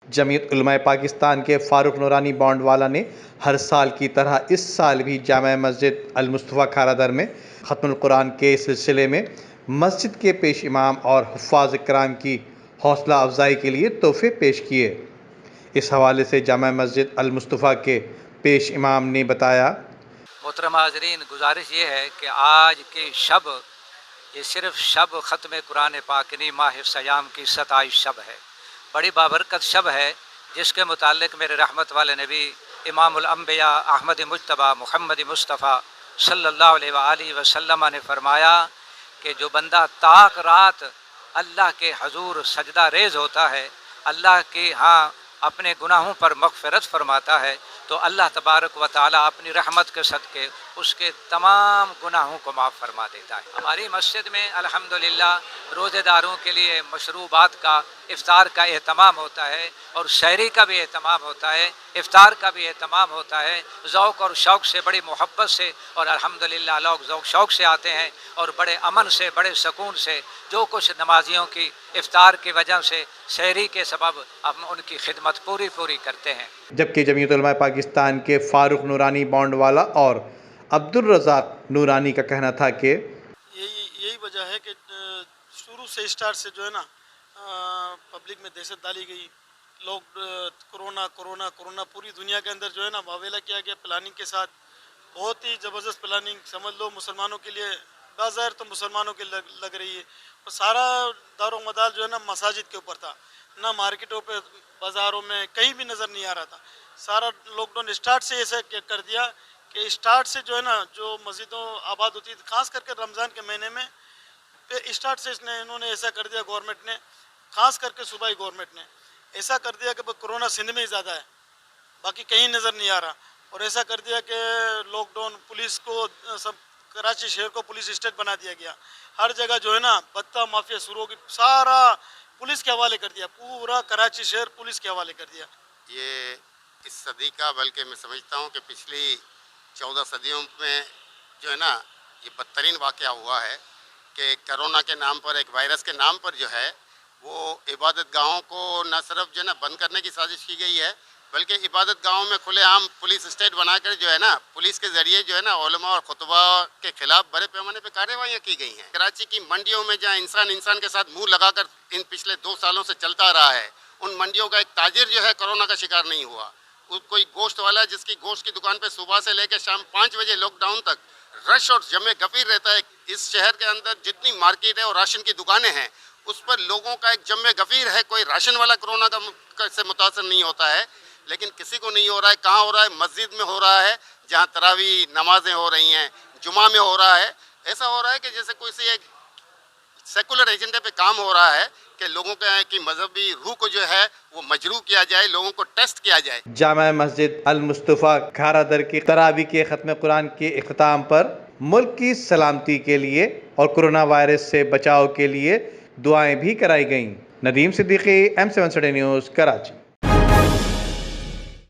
جمعیت علماء پاکستان کے فاروق نورانی بانڈ والا نے ہر سال کی طرح اس سال بھی جامع مسجد المصطفیٰ کھارا در میں ختم القرآن کے سلسلے میں مسجد کے پیش امام اور حفاظ کرام کی حوصلہ افزائی کے لیے تحفے پیش کیے۔ اس حوالے سے جامع مسجد المصطفیٰ کے پیش امام نے بتایا، محترم حاضرین، گزارش یہ ہے کہ آج کی شب یہ صرف شب ختم قرآن پاک نہیں، ماہ سیام کی 27 شب ہے، بڑی بابرکت شب ہے، جس کے متعلق میرے رحمت والے نبی امام الانبیاء احمد مجتبیٰ محمد مصطفیٰ صلی اللہ علیہ وآلہ وسلم نے فرمایا کہ جو بندہ طاق رات اللہ کے حضور سجدہ ریز ہوتا ہے، اللہ کے ہاں اپنے گناہوں پر مغفرت فرماتا ہے، تو اللہ تبارک و تعالیٰ اپنی رحمت کے صدقے اس کے تمام گناہوں کو معاف فرما دیتا ہے۔ ہماری مسجد میں الحمدللہ روزے داروں کے لیے مشروبات کا، افطار کا اہتمام ہوتا ہے، اور سحری کا بھی اہتمام ہوتا ہے، افطار کا بھی اہتمام ہوتا ہے، ذوق اور شوق سے، بڑی محبت سے، اور الحمدللہ لوگ ذوق شوق سے آتے ہیں اور بڑے امن سے، بڑے سکون سے، جو کچھ نمازیوں کی افطار کی وجہ سے، سحری کے سبب ہم ان کی خدمت پوری کرتے ہیں۔ جبکہ جمعیت علماء پاکستان کے فاروق نورانی بانڈ والا اور عبدالرزاق نورانی کا کہنا تھا کہ یہی وجہ ہے کہ شروع سے اسٹارٹ سے جو ہے نا پبلک میں دہشت ڈالی گئی، لوگ کرونا پوری دنیا کے اندر جو ہے نا واویلا کیا گیا پلاننگ کے ساتھ، بہت ہی زبردست پلاننگ سمجھ لو مسلمانوں کے لیے، بظاہر تو مسلمانوں کے لگ رہی ہے، اور سارا دار و مدار جو ہے نا مساجد کے اوپر تھا، نہ مارکیٹوں پہ بازاروں میں کہیں بھی نظر نہیں آ رہا تھا۔ سارا لاک ڈاؤن اسٹارٹ سے ایسا کر دیا کہ اسٹارٹ سے جو ہے نا جو مسجدوں آباد ہوتی تھی، خاص کر کے رمضان کے مہینے میں اسٹارٹ سے انہوں نے ایسا کر دیا، گورنمنٹ نے، خاص کر کے صوبائی گورنمنٹ نے ایسا کر دیا کہ کرونا سندھ میں ہی زیادہ ہے، باقی کہیں نظر نہیں آ رہا، اور ایسا کر دیا کہ لاک ڈاؤن پولیس کو سب کراچی شہر کو پولیس اسٹیٹ بنا دیا گیا، ہر جگہ جو ہے نا بتہ مافیا شروع ہوگی، سارا پولیس کے حوالے کر دیا، پورا کراچی شہر پولیس کے حوالے کر دیا۔ یہ اس صدی کا، بلکہ میں سمجھتا ہوں کہ پچھلی 14 صدیوں میں جو ہے نا یہ بدترین واقعہ ہوا ہے کہ کرونا کے نام پر، ایک وائرس کے نام پر جو ہے وہ عبادت گاہوں کو نہ صرف جو ہے نا بند کرنے کی سازش کی گئی ہے، بلکہ عبادت گاہوں میں کھلے عام پولیس اسٹیٹ بنا کر جو ہے نا پولیس کے ذریعے جو ہے نا علماء اور خطبہ کے خلاف بڑے پیمانے پہ کارروائیاں کی گئی ہیں۔ کراچی کی منڈیوں میں جہاں انسان کے ساتھ منہ لگا کر ان پچھلے 2 سالوں سے چلتا رہا ہے، ان منڈیوں کا ایک تاجر جو ہے کرونا کا شکار نہیں ہوا۔ کوئی گوشت والا جس کی گوشت کی دکان پہ صبح سے لے کے شام 5 بجے لاک ڈاؤن تک رش اور جمع غفیر رہتا ہے۔ اس شہر کے اندر جتنی مارکیٹ ہے اور راشن کی دکانیں ہیں، اس پر لوگوں کا ایک جمع غفیر ہے۔ کوئی راشن والا کرونا سے متاثر نہیں ہوتا ہے، لیکن کسی کو نہیں ہو رہا ہے۔ کہاں ہو رہا ہے؟ مسجد میں ہو رہا ہے، جہاں تراویح نمازیں ہو رہی ہیں، جمعہ میں ہو رہا ہے۔ ایسا ہو رہا ہے کہ جیسے کوئی ایک سیکولر ایجنڈے پہ کام ہو رہا ہے کہ لوگوں کی مذہبی روح کو جو ہے وہ مجروح کیا جائے، لوگوں کو ٹیسٹ کیا جائے۔ جامع مسجد المصطفیٰ کھارا در کی تراویح کے ختم قرآن کے اختتام پر ملک کی سلامتی کے لیے اور کرونا وائرس سے بچاؤ کے لیے دعائیں بھی کرائی گئیں۔ Nadeem Siddiqui, M7 news, Karachi.